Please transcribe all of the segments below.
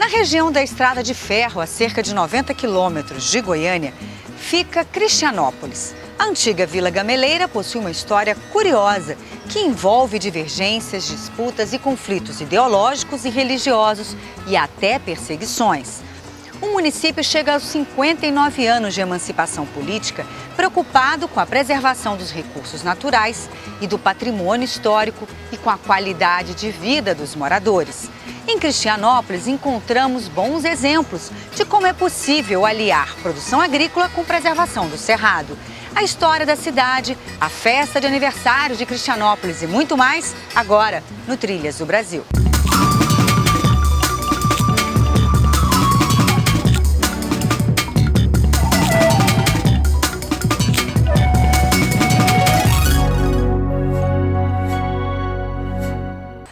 Na região da Estrada de Ferro, a cerca de 90 quilômetros de Goiânia, fica Cristianópolis. A antiga Vila Gameleira possui uma história curiosa que envolve divergências, disputas e conflitos ideológicos e religiosos e até perseguições. O município chega aos 59 anos de emancipação política, preocupado com a preservação dos recursos naturais e do patrimônio histórico e com a qualidade de vida dos moradores. Em Cristianópolis, encontramos bons exemplos de como é possível aliar produção agrícola com preservação do cerrado. A história da cidade, a festa de aniversário de Cristianópolis e muito mais, agora no Trilhas do Brasil.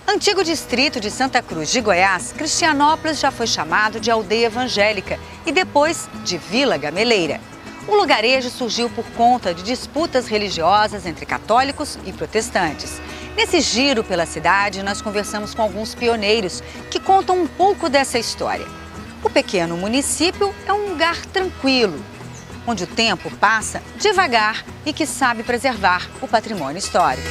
Antigo distrito de Santa Cruz de Goiás, Cristianópolis já foi chamado de aldeia evangélica e depois de Vila Gameleira. O lugarejo surgiu por conta de disputas religiosas entre católicos e protestantes. Nesse giro pela cidade, nós conversamos com alguns pioneiros que contam um pouco dessa história. O pequeno município é um lugar tranquilo, onde o tempo passa devagar e que sabe preservar o patrimônio histórico.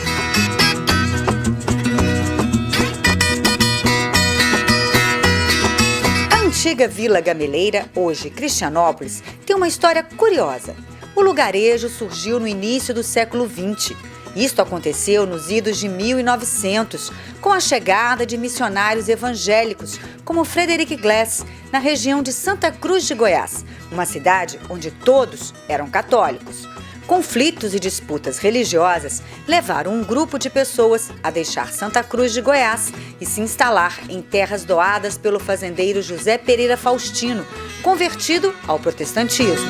A antiga Vila Gameleira, hoje Cristianópolis, tem uma história curiosa. O lugarejo surgiu no início do século XX. Isto aconteceu nos idos de 1900, com a chegada de missionários evangélicos, como Frederick Glass, na região de Santa Cruz de Goiás, uma cidade onde todos eram católicos. Conflitos e disputas religiosas levaram um grupo de pessoas a deixar Santa Cruz de Goiás e se instalar em terras doadas pelo fazendeiro José Pereira Faustino, convertido ao protestantismo.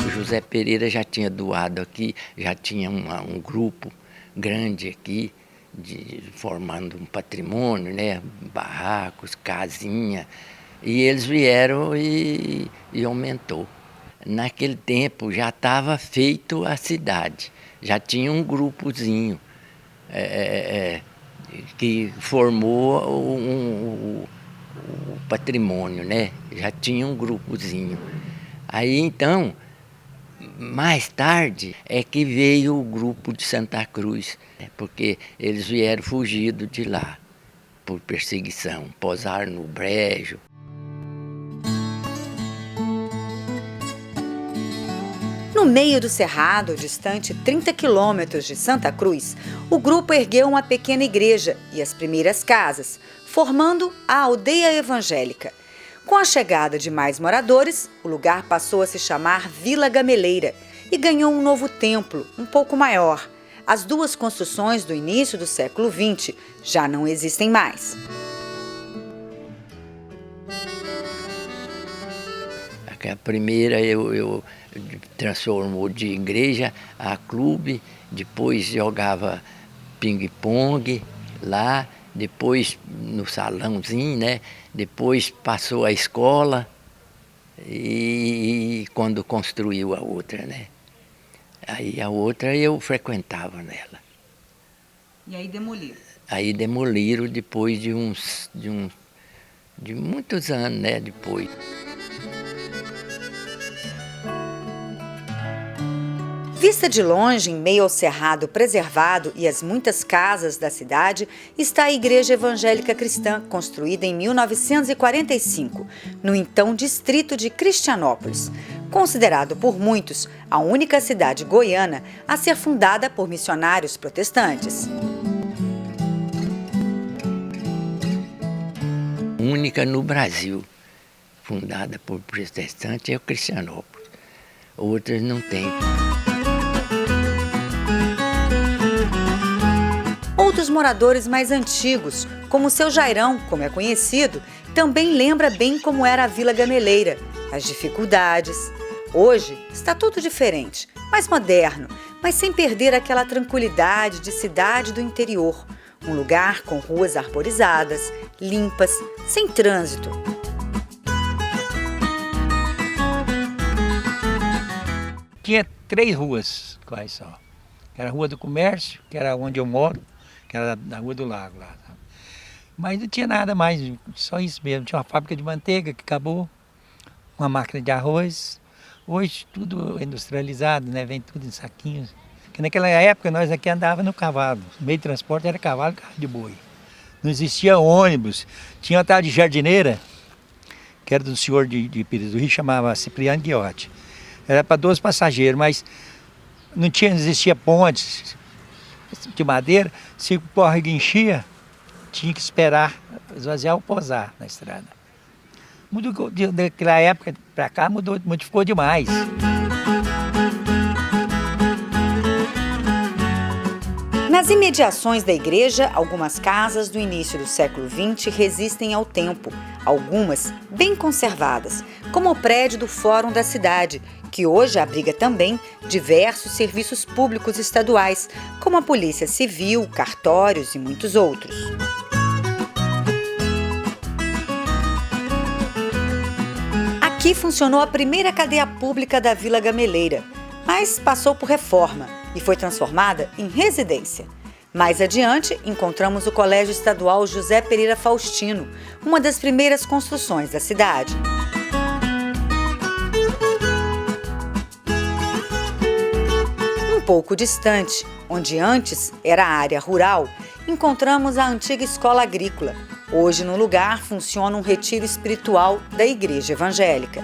O José Pereira já tinha doado aqui, já tinha um grupo grande aqui, formando um patrimônio, né? Barracos, casinha. E eles vieram e aumentou. Naquele tempo já estava feito a cidade, já tinha um grupozinho que formou o patrimônio, né? Já tinha um grupozinho. Aí então, mais tarde é que veio o grupo de Santa Cruz, porque eles vieram fugidos de lá por perseguição, posaram no brejo. No meio do cerrado, distante 30 quilômetros de Santa Cruz, o grupo ergueu uma pequena igreja e as primeiras casas, formando a aldeia evangélica. Com a chegada de mais moradores, o lugar passou a se chamar Vila Gameleira e ganhou um novo templo, um pouco maior. As duas construções do início do século XX já não existem mais. A primeira eu transformou de igreja a clube, depois jogava ping-pong lá, depois no salãozinho, né? Depois passou a escola e quando construiu a outra, né? Aí a outra eu frequentava nela. E aí demoliram? Aí demoliram depois de muitos anos, né? Depois. Vista de longe, em meio ao cerrado preservado e as muitas casas da cidade, está a Igreja Evangélica Cristã, construída em 1945, no então distrito de Cristianópolis. Considerado por muitos a única cidade goiana a ser fundada por missionários protestantes. Única no Brasil, fundada por protestantes, é o Cristianópolis. Outras não tem. Outros moradores mais antigos, como o seu Jairão, como é conhecido, também lembra bem como era a Vila Gameleira, as dificuldades. Hoje está tudo diferente, mais moderno, mas sem perder aquela tranquilidade de cidade do interior. Um lugar com ruas arborizadas, limpas, sem trânsito. Tinha 3 ruas quase só. Era a Rua do Comércio, que era onde eu moro, que que era na Rua do Lago lá. Sabe? Mas não tinha nada mais, só isso mesmo. Tinha uma fábrica de manteiga que acabou, uma máquina de arroz. Hoje tudo industrializado, né? Vem tudo em saquinhos. Porque naquela época nós aqui andávamos no cavalo. O meio de transporte era cavalo e carro de boi. Não existia ônibus. Tinha uma tal de jardineira, que era do senhor de Pires do Rio, chamava Cipriano Guiotti. Era para 12 passageiros, mas não existia pontes de madeira. Se o córrego enchia, tinha que esperar esvaziar ou pousar na estrada. Mudou, daquela época para cá, modificou demais. Nas imediações da igreja, algumas casas do início do século XX resistem ao tempo, algumas bem conservadas, como o prédio do Fórum da cidade, que hoje abriga também diversos serviços públicos estaduais, como a Polícia Civil, cartórios e muitos outros. Aqui funcionou a primeira cadeia pública da Vila Gameleira, mas passou por reforma e foi transformada em residência. Mais adiante, encontramos o Colégio Estadual José Pereira Faustino, uma das primeiras construções da cidade. Um pouco distante, onde antes era a área rural, encontramos a antiga escola agrícola. Hoje, no lugar, funciona um retiro espiritual da Igreja Evangélica.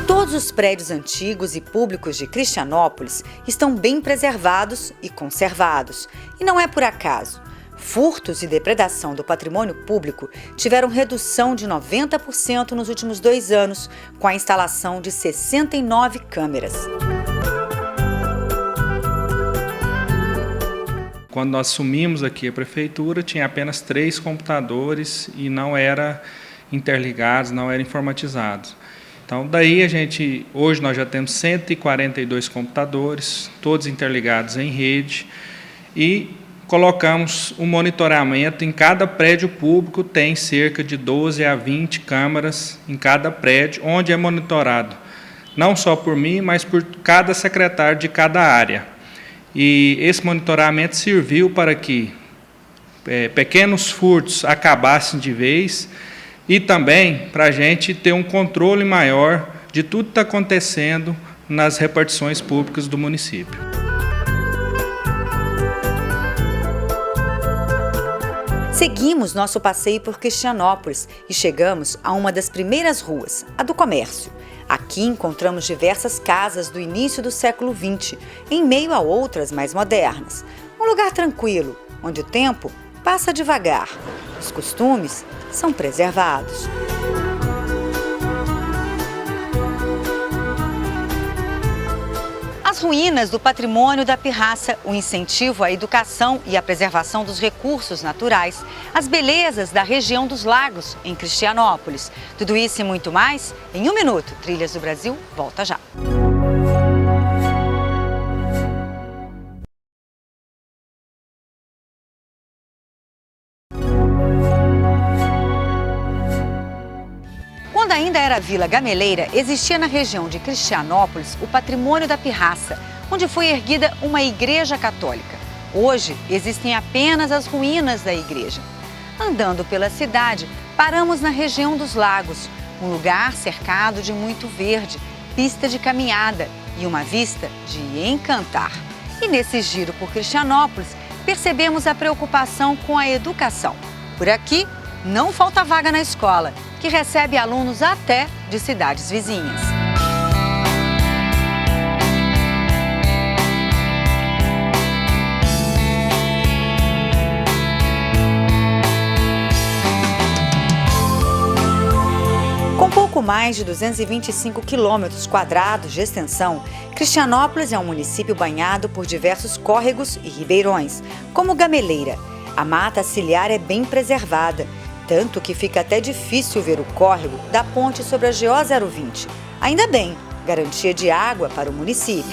Todos os prédios antigos e públicos de Cristianópolis estão bem preservados e conservados. E não é por acaso. Furtos e depredação do patrimônio público tiveram redução de 90% nos últimos 2 anos, com a instalação de 69 câmeras. Quando nós assumimos aqui a prefeitura, tinha apenas 3 computadores e não eram interligados, não eram informatizados. Então, daí hoje nós já temos 142 computadores, todos interligados em rede, e colocamos um monitoramento em cada prédio público, tem cerca de 12 a 20 câmeras em cada prédio, onde é monitorado, não só por mim, mas por cada secretário de cada área. E esse monitoramento serviu para que pequenos furtos acabassem de vez, e também para a gente ter um controle maior de tudo que está acontecendo nas repartições públicas do município. Seguimos nosso passeio por Cristianópolis e chegamos a uma das primeiras ruas, a do comércio. Aqui encontramos diversas casas do início do século XX, em meio a outras mais modernas. Um lugar tranquilo, onde o tempo passa devagar. Os costumes são preservados. As ruínas do patrimônio da Pirraça, o incentivo à educação e à preservação dos recursos naturais, as belezas da região dos lagos em Cristianópolis. Tudo isso e muito mais em 1 minuto. Trilhas do Brasil, volta já. Quando ainda era Vila Gameleira, existia na região de Cristianópolis o patrimônio da Pirraça, onde foi erguida uma igreja católica. Hoje, existem apenas as ruínas da igreja. Andando pela cidade, paramos na região dos lagos, um lugar cercado de muito verde, pista de caminhada e uma vista de encantar. E nesse giro por Cristianópolis, percebemos a preocupação com a educação. Por aqui, não falta vaga na escola, que recebe alunos até de cidades vizinhas. Com pouco mais de 225 quilômetros quadrados de extensão, Cristianópolis é um município banhado por diversos córregos e ribeirões, como Gameleira. A mata ciliar é bem preservada, tanto que fica até difícil ver o córrego da ponte sobre a GO 020. Ainda bem, garantia de água para o município.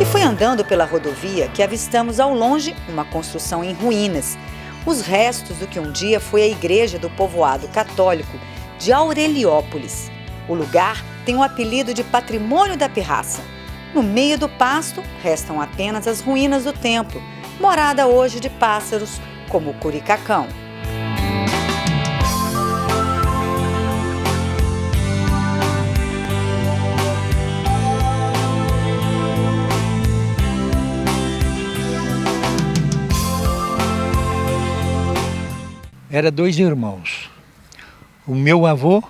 E foi andando pela rodovia que avistamos ao longe uma construção em ruínas, os restos do que um dia foi a igreja do povoado católico de Aureliópolis. O lugar tem o apelido de Patrimônio da Pirraça. No meio do pasto, restam apenas as ruínas do templo, morada hoje de pássaros como o curicacão. Era 2 irmãos, o meu avô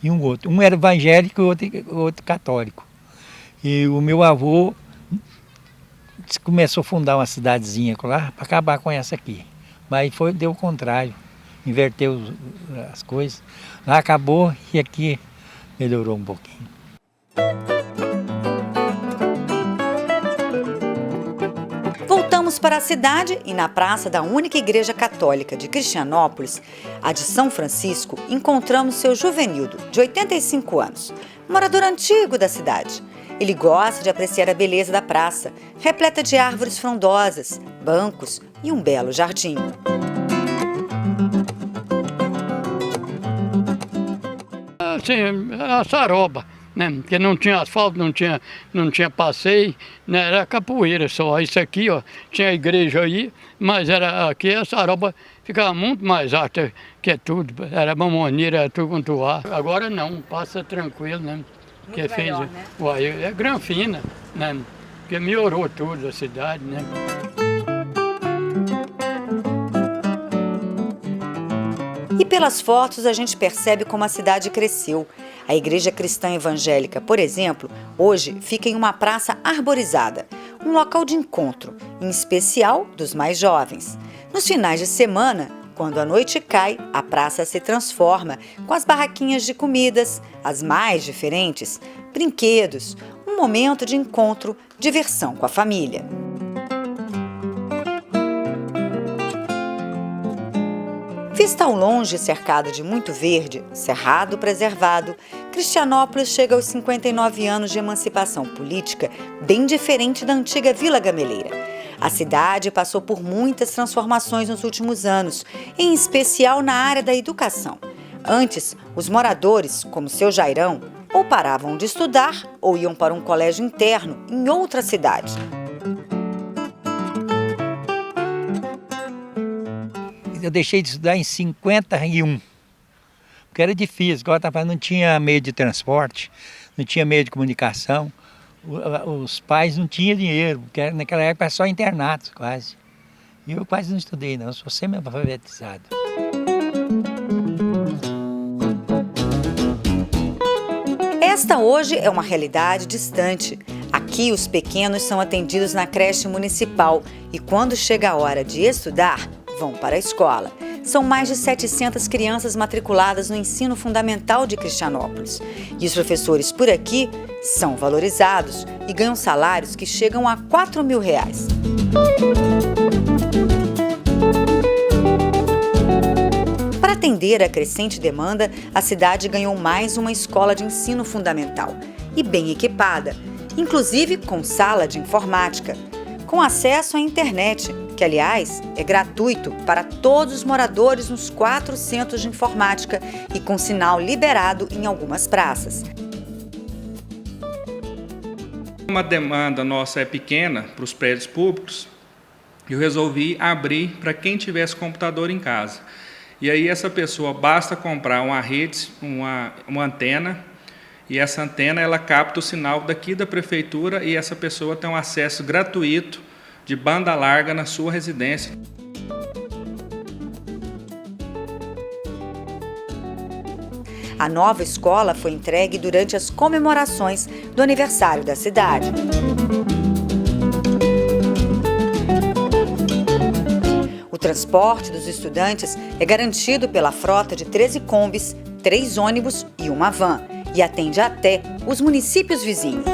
e um outro. Um era evangélico e o outro católico. E o meu avô começou a fundar uma cidadezinha lá para acabar com essa aqui. Mas deu o contrário, inverteu as coisas. Lá acabou e aqui melhorou um pouquinho. Voltamos para a cidade e na praça da única igreja católica de Cristianópolis, a de São Francisco, encontramos seu Juvenildo, de 85 anos, morador antigo da cidade. Ele gosta de apreciar a beleza da praça, repleta de árvores frondosas, bancos e um belo jardim. Assim, a saroba, né? Porque não tinha asfalto, não tinha passeio, né? Era capoeira só. Isso aqui, ó, tinha a igreja aí, mas aqui a saroba ficava muito mais alta que tudo. Era mamoneira, era tudo quanto ar. Agora não, passa tranquilo, né? Que fez, melhor, né? Uai, é Granfina, né? Porque melhorou tudo a cidade, né? E pelas fotos a gente percebe como a cidade cresceu. A igreja cristã evangélica, por exemplo, hoje fica em uma praça arborizada, um local de encontro, em especial dos mais jovens. Nos finais de semana, quando a noite cai, a praça se transforma com as barraquinhas de comidas, as mais diferentes, brinquedos, um momento de encontro, diversão com a família. Vista ao longe, cercado de muito verde, cerrado preservado, Cristianópolis chega aos 59 anos de emancipação política, bem diferente da antiga Vila Gameleira. A cidade passou por muitas transformações nos últimos anos, em especial na área da educação. Antes, os moradores, como seu Jairão, ou paravam de estudar ou iam para um colégio interno em outra cidade. Eu deixei de estudar em 51, porque era difícil, não tinha meio de transporte, não tinha meio de comunicação, os pais não tinham dinheiro, porque naquela época era só internato quase. E eu quase não estudei não, sou semi-alfabetizado. Esta hoje é uma realidade distante. Aqui os pequenos são atendidos na creche municipal e quando chega a hora de estudar, vão para a escola. São mais de 700 crianças matriculadas no ensino fundamental de Cristianópolis. E os professores por aqui são valorizados e ganham salários que chegam a R$4.000. Para atender a crescente demanda, a cidade ganhou mais uma escola de ensino fundamental e bem equipada, inclusive com sala de informática, com acesso à internet, que, aliás, é gratuito para todos os moradores nos 4 centros de informática e com sinal liberado em algumas praças. Uma demanda nossa é pequena para os prédios públicos, eu resolvi abrir para quem tivesse computador em casa. E aí essa pessoa basta comprar uma rede, uma antena, e essa antena ela capta o sinal daqui da prefeitura e essa pessoa tem um acesso gratuito de banda larga na sua residência. A nova escola foi entregue durante as comemorações do aniversário da cidade. O transporte dos estudantes é garantido pela frota de 13 combis, 3 ônibus e uma van, e atende até os municípios vizinhos.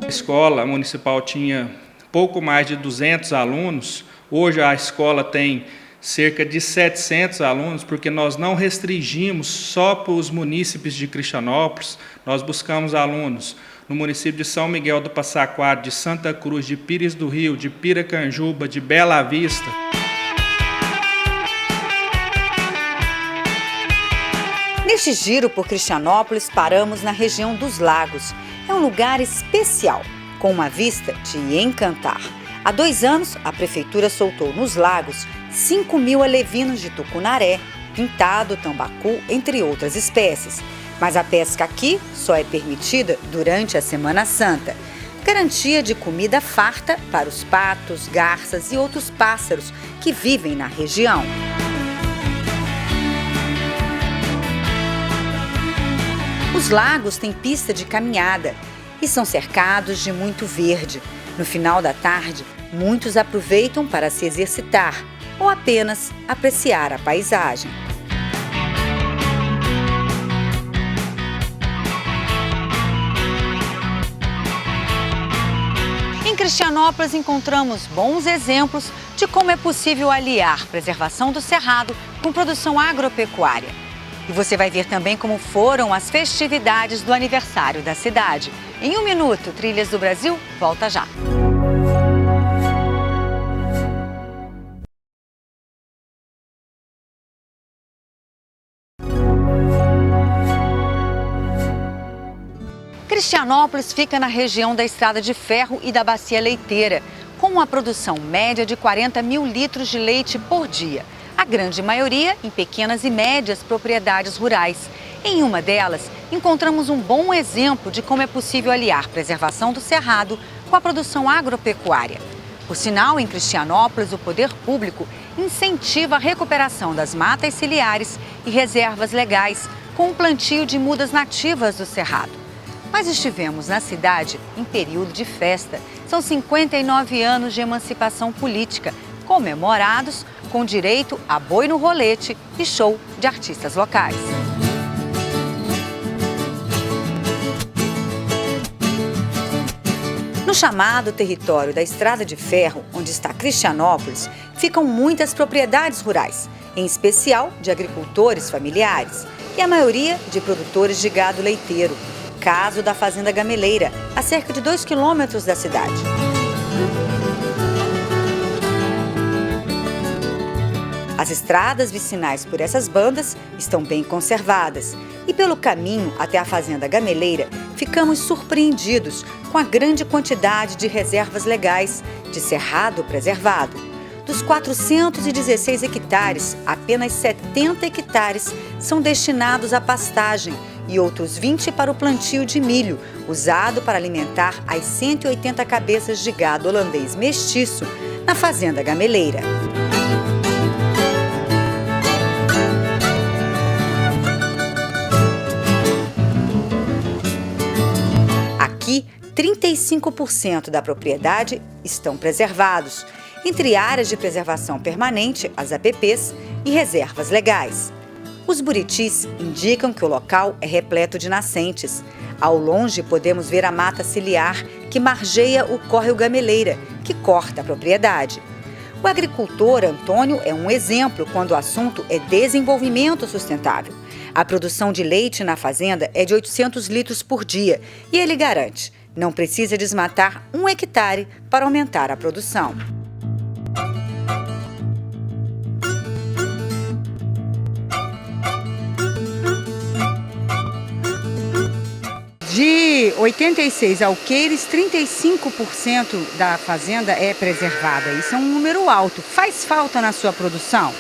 A escola municipal tinha pouco mais de 200 alunos, hoje a escola tem cerca de 700 alunos, porque nós não restringimos só para os munícipes de Cristianópolis, nós buscamos alunos no município de São Miguel do Passa Quatro, de Santa Cruz, de Pires do Rio, de Piracanjuba, de Bela Vista. Neste giro por Cristianópolis, paramos na região dos Lagos. É um lugar especial, com uma vista de encantar. Há 2 anos, a prefeitura soltou nos lagos 5.000 alevinos de tucunaré, pintado, tambacu, entre outras espécies. Mas a pesca aqui só é permitida durante a Semana Santa. Garantia de comida farta para os patos, garças e outros pássaros que vivem na região. Os lagos têm pista de caminhada e são cercados de muito verde. No final da tarde, muitos aproveitam para se exercitar ou apenas apreciar a paisagem. Em Cristianópolis encontramos bons exemplos de como é possível aliar preservação do cerrado com produção agropecuária. E você vai ver também como foram as festividades do aniversário da cidade. Em 1 minuto, Trilhas do Brasil volta já. Cristianópolis fica na região da Estrada de Ferro e da Bacia Leiteira, com uma produção média de 40.000 litros de leite por dia. A grande maioria em pequenas e médias propriedades rurais. Em uma delas, encontramos um bom exemplo de como é possível aliar preservação do cerrado com a produção agropecuária. Por sinal, em Cristianópolis, o poder público incentiva a recuperação das matas ciliares e reservas legais, com o plantio de mudas nativas do cerrado. Mas estivemos na cidade em período de festa. São 59 anos de emancipação política, comemorados com direito a boi no rolete e show de artistas locais. No chamado território da Estrada de Ferro, onde está Cristianópolis, ficam muitas propriedades rurais, em especial de agricultores familiares, e a maioria de produtores de gado leiteiro. Caso da Fazenda Gameleira, a cerca de 2 quilômetros da cidade. As estradas vicinais por essas bandas estão bem conservadas e pelo caminho até a Fazenda Gameleira ficamos surpreendidos com a grande quantidade de reservas legais de cerrado preservado. Dos 416 hectares, apenas 70 hectares são destinados à pastagem e outros 20 para o plantio de milho, usado para alimentar as 180 cabeças de gado holandês mestiço na Fazenda Gameleira. Aqui, 35% da propriedade estão preservados, entre áreas de preservação permanente, as APPs, e reservas legais. Os buritis indicam que o local é repleto de nascentes. Ao longe, podemos ver a mata ciliar que margeia o córrego Gameleira, que corta a propriedade. O agricultor Antônio é um exemplo quando o assunto é desenvolvimento sustentável. A produção de leite na fazenda é de 800 litros por dia e ele garante, não precisa desmatar 1 hectare para aumentar a produção. De 86 alqueires, 35% da fazenda é preservada. Isso é um número alto. Faz falta na sua produção?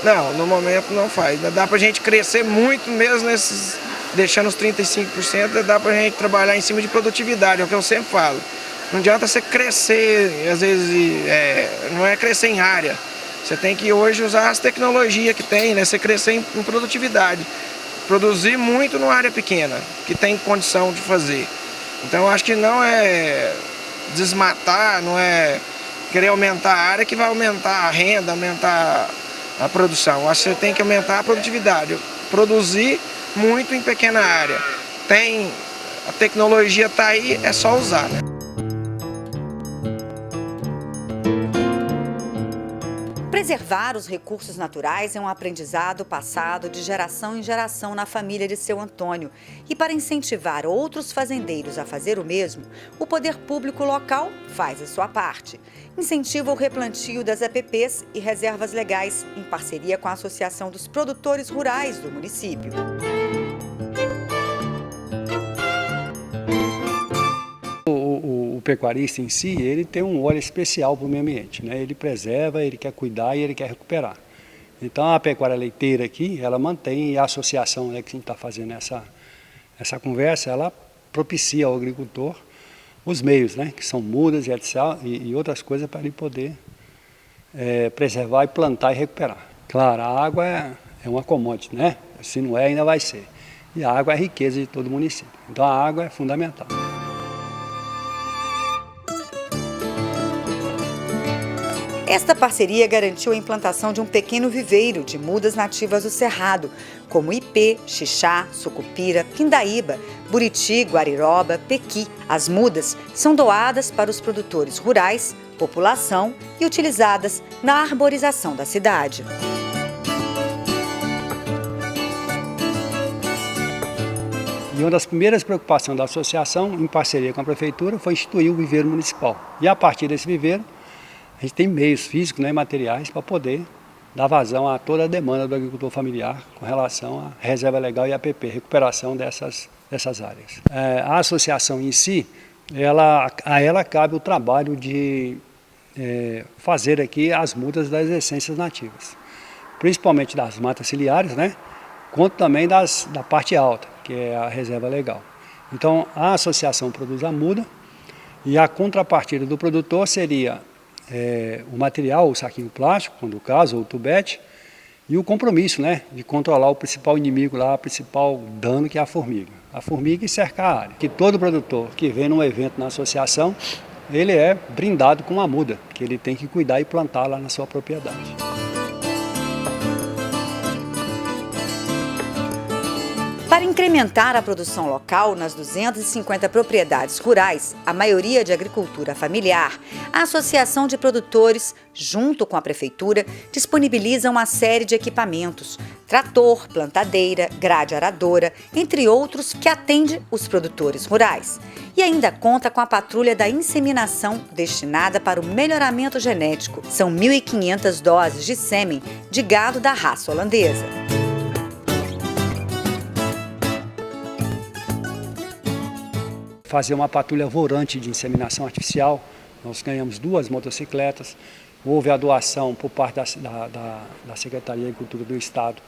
Não, no momento não faz. Ainda dá pra gente crescer muito mesmo deixando os 35%, dá pra gente trabalhar em cima de produtividade, é o que eu sempre falo. Não adianta você crescer, às vezes, não é crescer em área. Você tem que hoje usar as tecnologias que tem, né? Você crescer em produtividade. Produzir muito numa área pequena, que tem condição de fazer. Então eu acho que não é desmatar, não é querer aumentar a área que vai aumentar a renda, aumentar a produção. Eu acho que você tem que aumentar a produtividade, produzir muito em pequena área. A tecnologia está aí, é só usar, né? Preservar os recursos naturais é um aprendizado passado de geração em geração na família de seu Antônio. E para incentivar outros fazendeiros a fazer o mesmo, o poder público local faz a sua parte. Incentiva o replantio das APPs e reservas legais, em parceria com a Associação dos Produtores Rurais do município. O pecuarista em si, ele tem um olho especial para o meio ambiente, né? Ele preserva, ele quer cuidar e ele quer recuperar. Então a pecuária leiteira aqui, ela mantém, e a associação, né, que a gente está fazendo essa conversa, ela propicia ao agricultor os meios, né, que são mudas e outras coisas para ele poder preservar e plantar e recuperar. Claro, a água é uma commodity, né? Se não é, ainda vai ser. E a água é a riqueza de todo o município. Então a água é fundamental. Esta parceria garantiu a implantação de um pequeno viveiro de mudas nativas do Cerrado, como ipê, xixá, sucupira, pindaíba, buriti, guariroba, pequi. As mudas são doadas para os produtores rurais, população e utilizadas na arborização da cidade. E uma das primeiras preocupações da associação, em parceria com a prefeitura, foi instituir o viveiro municipal. E a partir desse viveiro, a gente tem meios físicos, né, e materiais para poder dar vazão a toda a demanda do agricultor familiar com relação à reserva legal e APP, recuperação dessas áreas. A associação em si, a ela cabe o trabalho de fazer aqui as mudas das essências nativas, principalmente das matas ciliares, né, quanto também da parte alta, que é a reserva legal. Então a associação produz a muda e a contrapartida do produtor seria o material, o saquinho plástico, quando o caso, ou o tubete, e o compromisso, né, de controlar o principal inimigo lá, o principal dano, que é a formiga. A formiga e cercar a área. Que todo produtor que vem num evento na associação, ele é brindado com uma muda, que ele tem que cuidar e plantar lá na sua propriedade. Para incrementar a produção local nas 250 propriedades rurais, a maioria de agricultura familiar, a Associação de Produtores, junto com a Prefeitura, disponibiliza uma série de equipamentos, trator, plantadeira, grade aradora, entre outros, que atende os produtores rurais. E ainda conta com a patrulha da inseminação destinada para o melhoramento genético. São 1.500 doses de sêmen de gado da raça holandesa. Fazer uma patrulha volante de inseminação artificial. Nós ganhamos 2 motocicletas. Houve a doação por parte da Secretaria de Agricultura do Estado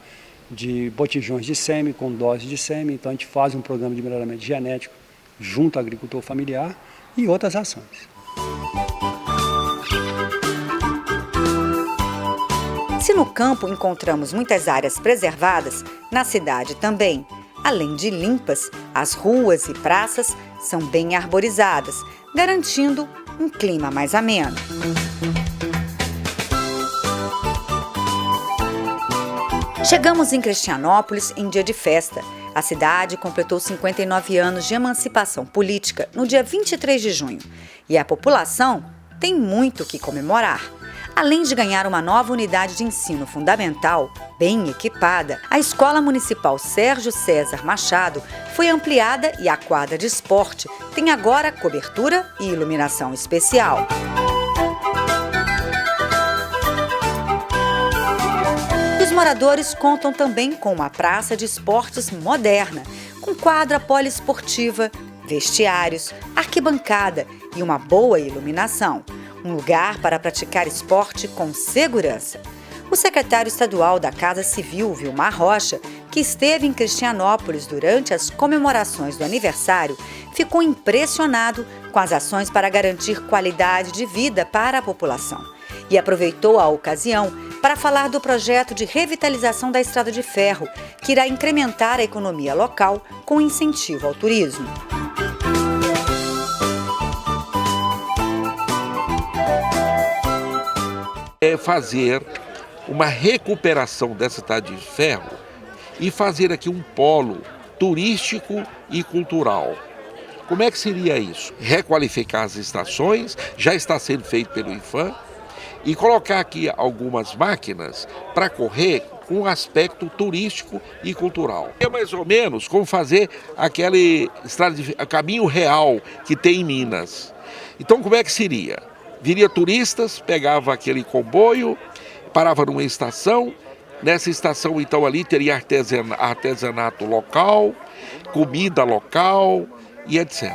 de botijões de sêmen, com doses de sêmen. Então a gente faz um programa de melhoramento genético junto ao agricultor familiar e outras ações. Se no campo encontramos muitas áreas preservadas, na cidade também. Além de limpas, as ruas e praças são bem arborizadas, garantindo um clima mais ameno. Chegamos em Cristianópolis em dia de festa. A cidade completou 59 anos de emancipação política no dia 23 de junho. E a população tem muito o que comemorar. Além de ganhar uma nova unidade de ensino fundamental, bem equipada, a Escola Municipal Sérgio César Machado foi ampliada e a quadra de esporte tem agora cobertura e iluminação especial. Os moradores contam também com uma praça de esportes moderna, com quadra poliesportiva, vestiários, arquibancada e uma boa iluminação. Um lugar para praticar esporte com segurança. O secretário estadual da Casa Civil, Vilmar Rocha, que esteve em Cristianópolis durante as comemorações do aniversário, ficou impressionado com as ações para garantir qualidade de vida para a população. E aproveitou a ocasião para falar do projeto de revitalização da Estrada de Ferro, que irá incrementar a economia local com incentivo ao turismo. É fazer uma recuperação dessa Estrada de Ferro e fazer aqui um polo turístico e cultural. Como é que seria isso? Requalificar as estações, já está sendo feito pelo IFAM, e colocar aqui algumas máquinas para correr com um aspecto turístico e cultural. É mais ou menos como fazer aquele caminho real que tem em Minas. Então como é que seria? Viria turistas, pegava aquele comboio, parava numa estação, nessa estação então ali teria artesanato local, comida local e etc.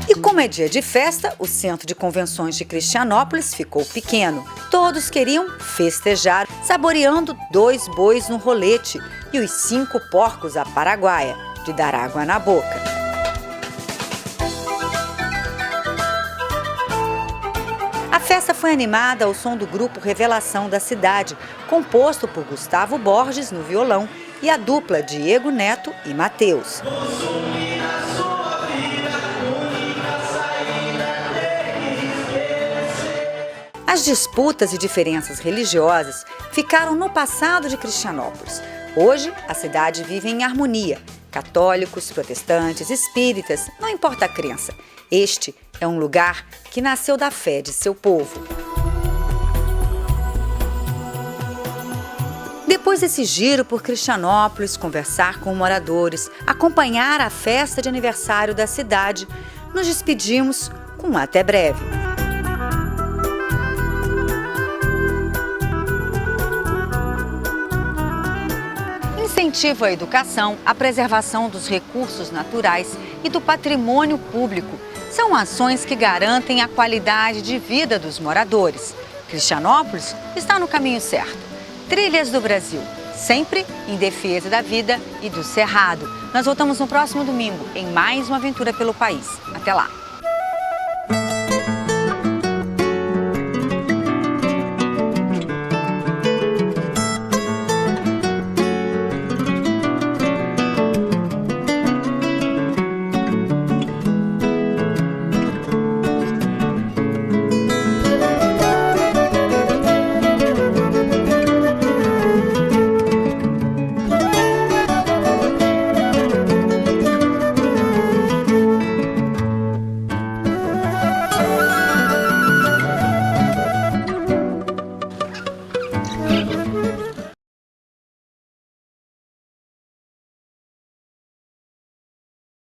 E como é dia de festa, o Centro de Convenções de Cristianópolis ficou pequeno. Todos queriam festejar, saboreando 2 bois no rolete e os 5 porcos à paraguaia, de dar água na boca. A festa foi animada ao som do grupo Revelação da Cidade, composto por Gustavo Borges no violão e a dupla Diego Neto e Mateus. As disputas e diferenças religiosas ficaram no passado de Cristianópolis. Hoje, a cidade vive em harmonia. Católicos, protestantes, espíritas, não importa a crença. Este é um lugar que nasceu da fé de seu povo. Depois desse giro por Cristianópolis, conversar com moradores, acompanhar a festa de aniversário da cidade, nos despedimos com um até breve. Incentivo à educação, à preservação dos recursos naturais e do patrimônio público. São ações que garantem a qualidade de vida dos moradores. Cristianópolis está no caminho certo. Trilhas do Brasil, sempre em defesa da vida e do cerrado. Nós voltamos no próximo domingo em mais uma aventura pelo país. Até lá!